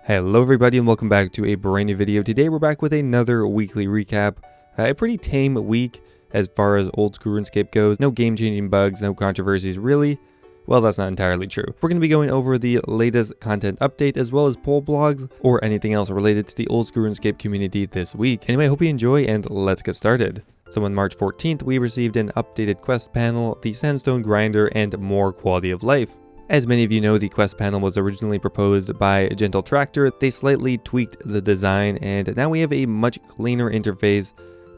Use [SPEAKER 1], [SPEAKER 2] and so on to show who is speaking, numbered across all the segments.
[SPEAKER 1] Hello everybody and welcome back to a brand new video. Today we're back with another weekly recap. A pretty tame week as far as old school RuneScape goes. No game changing bugs, no controversies really. Well, that's not entirely true. We're going to be going over the latest content update as well as poll blogs or anything else related to the old school RuneScape community this week. Anyway, I hope you enjoy and let's get started. So on March 14th, we received an updated quest panel, the Sandstone Grinder, and more quality of life. As many of you know, the quest panel was originally proposed by Untitled Chapter. They slightly tweaked the design and now we have a much cleaner interface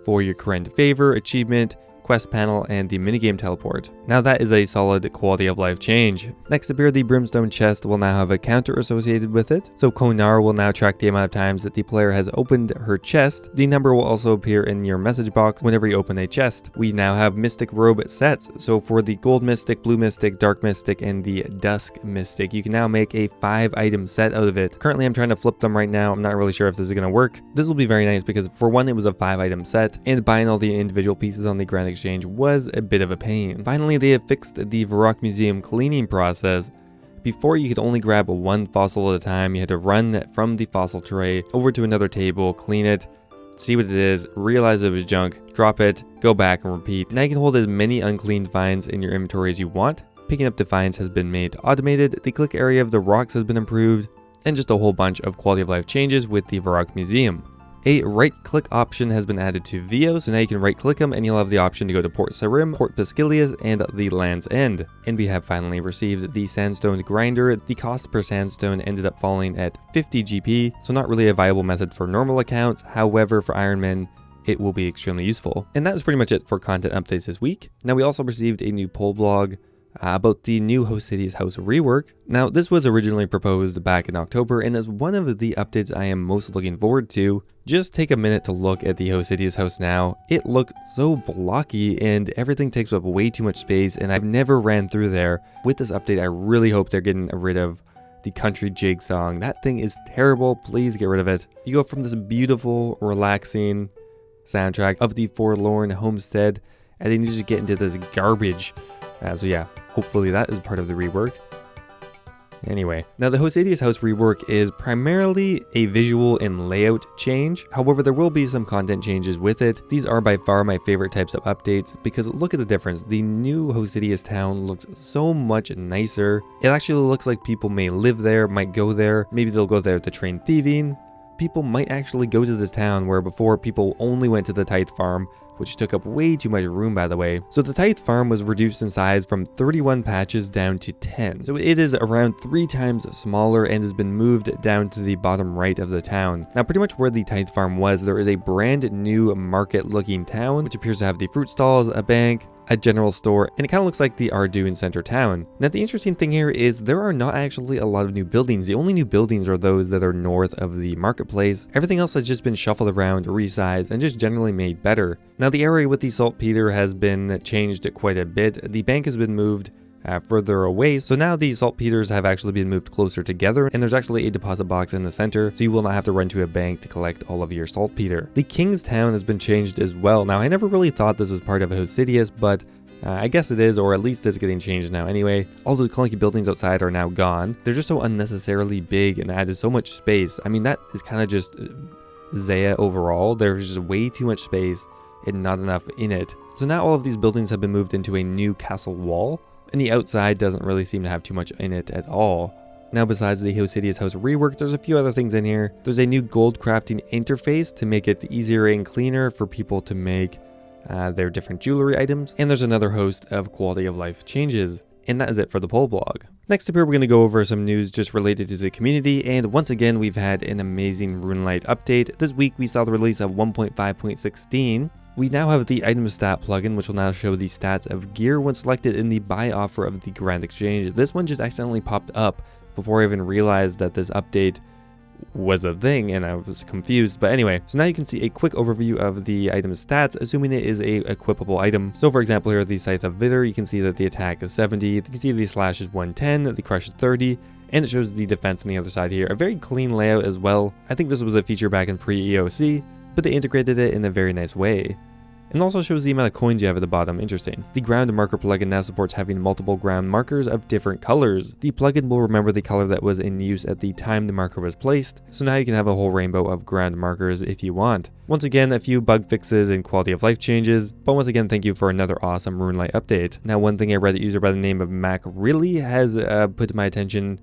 [SPEAKER 1] for your current favor, achievement, quest panel, and the minigame teleport. Now that is a solid quality of life change. Next up here, the Brimstone Chest will now have a counter associated with it. So Konar will now track the amount of times that the player has opened her chest. The number will also appear in your message box whenever you open a chest. We now have Mystic Robe sets. So for the Gold Mystic, Blue Mystic, Dark Mystic, and the Dusk Mystic, you can now make a 5-item set out of it. Currently, I'm trying to flip them right now. I'm not really sure if this is going to work. This will be very nice because for one, it was a 5-item set, and buying all the individual pieces on the Grand Exchange was a bit of a pain. Finally, they have fixed the Virtoso museum cleaning process. Before, you could only grab one fossil at a time. You had to run from the fossil tray over to another table, clean it, see what it is, realize it was junk, drop it, go back and repeat. Now you can hold as many uncleaned finds in your inventory as you want. Picking up the finds has been made automated, the click area of the rocks has been improved, and just a whole bunch of quality of life changes with the Virtoso museum. A right-click option has been added to Vio, so now you can right-click them and you'll have the option to go to Port Sarim, Port Pasquilias, and the Land's End. And we have finally received the Sandstone Grinder. The cost per sandstone ended up falling at 50 GP, so not really a viable method for normal accounts. However, for Ironmen, it will be extremely useful. And that is pretty much it for content updates this week. Now we also received a new poll blog about the new Hosidious house rework. Now this was originally proposed back in October and is one of the updates I am most looking forward to. Just take a minute to look at the Hosidious house now. It looks so blocky and everything takes up way too much space, and I've never ran through there. With this update, I really hope they're getting rid of the country jig song. That thing is terrible. Please get rid of it. You go from this beautiful, relaxing soundtrack of the Forlorn Homestead and then you just get into this garbage. So yeah, hopefully that is part of the rework. Anyway, now the Hosidious house rework is primarily a visual and layout change. However, there will be some content changes with it. These are by far my favorite types of updates because look at the difference. The new Hosidious town looks so much nicer. It actually looks like people may live there, might go there. Maybe they'll go there to train thieving. People might actually go to this town where before people only went to the Tithe Farm, which took up way too much room, by the way. So the Tithe Farm was reduced in size from 31 patches down to 10. So it is around 3 times smaller and has been moved down to the bottom right of the town. Now pretty much where the Tithe Farm was, there is a brand new market looking town, which appears to have the fruit stalls, a bank, a general store, and it kind of looks like the Arduin Center town. Now the interesting thing here is there are not actually a lot of new buildings. The only new buildings are those that are north of the marketplace. Everything else has just been shuffled around, resized, and just generally made better. Now the area with the saltpeter has been changed quite a bit. The bank has been moved further away, so now the saltpeters have actually been moved closer together, and there's actually a deposit box in the center, so you will not have to run to a bank to collect all of your saltpeter. The King's Town has been changed as well. Now I never really thought this was part of Hosidious, but I guess it is, or at least it's getting changed now anyway. All those clunky buildings outside are now gone. They're just so unnecessarily big and added so much space. I mean, that is kind of just Zeah overall. There's just way too much space and not enough in it. So now all of these buildings have been moved into a new castle wall, and the outside doesn't really seem to have too much in it at all. Now besides the Hosidious house rework, there's a few other things in here. There's a new gold crafting interface to make it easier and cleaner for people to make their different jewelry items. And there's another host of quality of life changes. And that is it for the poll blog. Next up here, we're going to go over some news just related to the community, and once again, we've had an amazing RuneLite update. This week, we saw the release of 1.5.16. We now have the item stat plugin, which will now show the stats of gear when selected in the buy offer of the Grand Exchange. This one just accidentally popped up before I even realized that this update was a thing, and I was confused. But anyway, so now you can see a quick overview of the item stats, assuming it is a equipable item. So for example, here the Scythe of Vitter, you can see that the attack is 70, you can see the slash is 110, the crush is 30, and it shows the defense on the other side here. A very clean layout as well. I think this was a feature back in pre-EOC, but they integrated it in a very nice way. and also shows the amount of coins you have at the bottom. Interesting. The ground marker plugin now supports having multiple ground markers of different colors. The plugin will remember the color that was in use at the time the marker was placed, so now you can have a whole rainbow of ground markers if you want. Once again, a few bug fixes and quality of life changes, but once again, thank you for another awesome RuneLite update. Now, one thing a Reddit user by the name of Mac really has put to my attention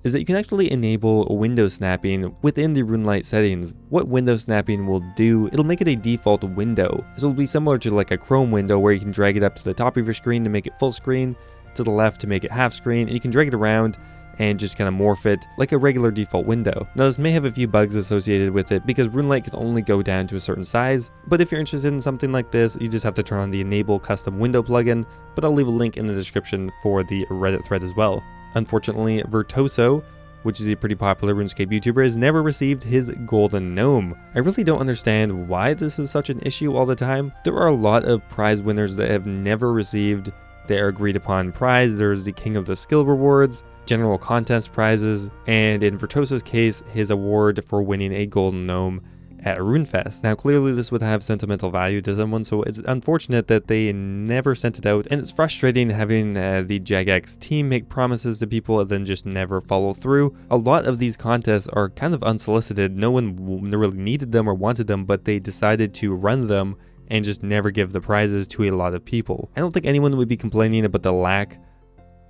[SPEAKER 1] is that you can actually enable window snapping within the RuneLite settings. What window snapping will do, it'll make it a default window. So it'll be similar to like a Chrome window where you can drag it up to the top of your screen to make it full screen, to the left to make it half screen, and you can drag it around and just kind of morph it like a regular default window. Now this may have a few bugs associated with it because RuneLite can only go down to a certain size, but if you're interested in something like this, you just have to turn on the enable custom window plugin, but I'll leave a link in the description for the Reddit thread as well. Unfortunately, Virtoso, which is a pretty popular RuneScape YouTuber, has never received his golden gnome. I really don't understand why this is such an issue all the time. There are a lot of prize winners that have never received their agreed upon prize. There's the King of the Skill rewards, general contest prizes, and in Virtoso's case, his award for winning a golden gnome at RuneFest. Now clearly this would have sentimental value to someone, so it's unfortunate that they never sent it out, and it's frustrating having the Jagex team make promises to people and then just never follow through. A lot of these contests are kind of unsolicited. No one really needed them or wanted them, but they decided to run them and just never give the prizes to a lot of people. I don't think anyone would be complaining about the lack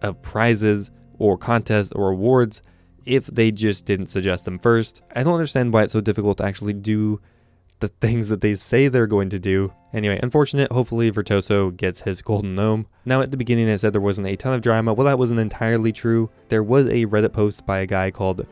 [SPEAKER 1] of prizes or contests or awards if they just didn't suggest them first. I don't understand why it's so difficult to actually do the things that they say they're going to do. Anyway, unfortunate. Hopefully Virtoso gets his golden gnome. Now at the beginning I said there wasn't a ton of drama. Well, that wasn't entirely true. There was a Reddit post by a guy called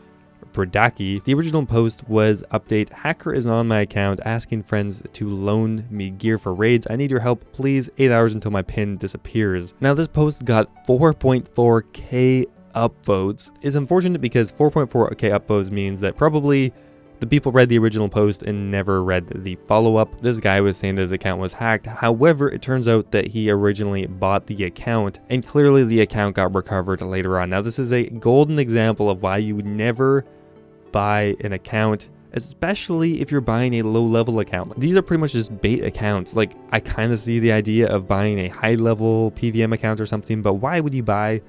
[SPEAKER 1] Bradaki. The original post was update, hacker is on my account asking friends to loan me gear for raids. I need your help, please. 8 hours until my pin disappears. Now this post got 4.4k upvotes. It's unfortunate because 4.4k upvotes means that probably the people read the original post and never read the follow-up. This guy was saying that his account was hacked. However, it turns out that he originally bought the account and clearly the account got recovered later on. Now this is a golden example of why you would never buy an account, especially if you're buying a low-level account. These are pretty much just bait accounts. Like, I kind of see the idea of buying a high-level PVM account or something, but why would you buy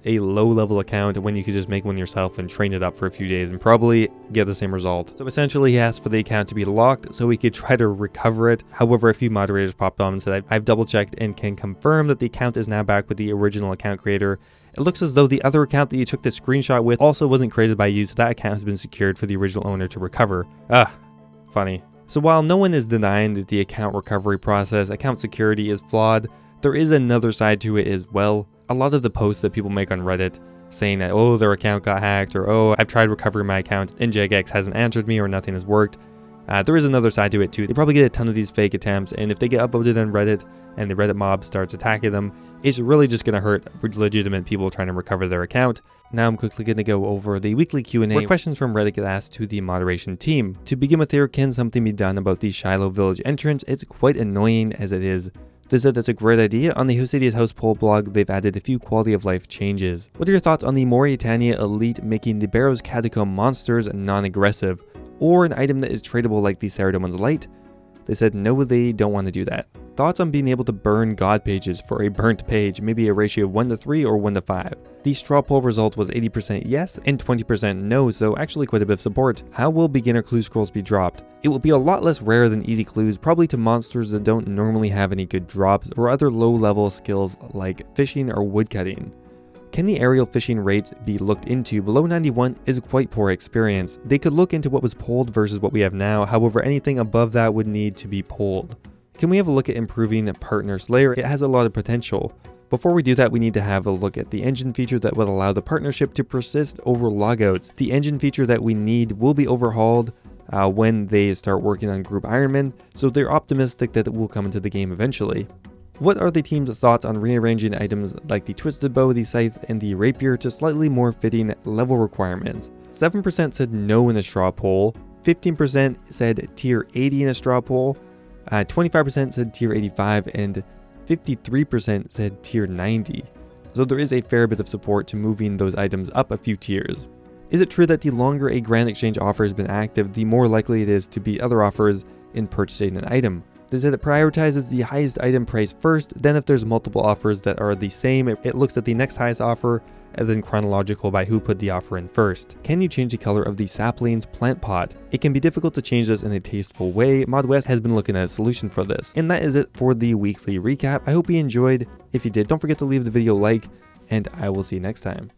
[SPEAKER 1] a low-level account when you could just make one yourself and train it up for a few days and probably get the same result? So essentially he asked for the account to be locked so he could try to recover it. However, a few moderators popped on and said, I've double checked and can confirm that the account is now back with the original account creator. It looks as though the other account that you took the screenshot with also wasn't created by you, so that account has been secured for the original owner to recover. Funny. So while no one is denying that the account recovery process, account security is flawed, there is another side to it as well. A lot of the posts that people make on Reddit saying that, oh, their account got hacked, or oh, I've tried recovering my account and Jagex hasn't answered me or nothing has worked. There is another side to it too. They probably get a ton of these fake attempts, and if they get upvoted on Reddit and the Reddit mob starts attacking them, it's really just going to hurt legitimate people trying to recover their account. Now I'm quickly going to go over the weekly Q&A where questions from Reddit get asked to the moderation team. To begin with here, can something be done about the Shiloh village entrance? It's quite annoying as it is. They said that's a great idea. On the Hosidious house poll blog, they've added a few quality of life changes. What are your thoughts on the Mauritania Elite making the Barrows Catacomb monsters non-aggressive, or an item that is tradable like the Saradomin's Light? They said no, they don't want to do that. Thoughts on being able to burn god pages for a burnt page, maybe a ratio of 1 to 3 or 1 to 5. The straw poll result was 80% yes and 20% no, so actually quite a bit of support. How will beginner clue scrolls be dropped? It will be a lot less rare than easy clues, probably to monsters that don't normally have any good drops or other low level skills like fishing or woodcutting. Can the aerial fishing rates be looked into? Below 91 is a quite poor experience. They could look into what was pulled versus what we have now, however anything above that would need to be pulled. Can we have a look at improving Partner Slayer? It has a lot of potential. Before we do that, we need to have a look at the engine feature that would allow the partnership to persist over logouts. The engine feature that we need will be overhauled when they start working on Group Ironman, so they're optimistic that it will come into the game eventually. What are the team's thoughts on rearranging items like the Twisted Bow, the Scythe, and the Rapier to slightly more fitting level requirements? 7% said no in a straw poll, 15% said tier 80 in a straw poll, 25% said tier 85, and 53% said tier 90. So there is a fair bit of support to moving those items up a few tiers. Is it true that the longer a Grand Exchange offer has been active, the more likely it is to beat other offers in purchasing an item? is that it prioritizes the highest item price first, then if there's multiple offers that are the same, it looks at the next highest offer, and then chronological by who put the offer in first. Can you change the color of the Saplings plant pot? It can be difficult to change this in a tasteful way. ModWest has been looking at a solution for this. And that is it for the weekly recap. I hope you enjoyed. If you did, don't forget to leave the video a like, and I will see you next time.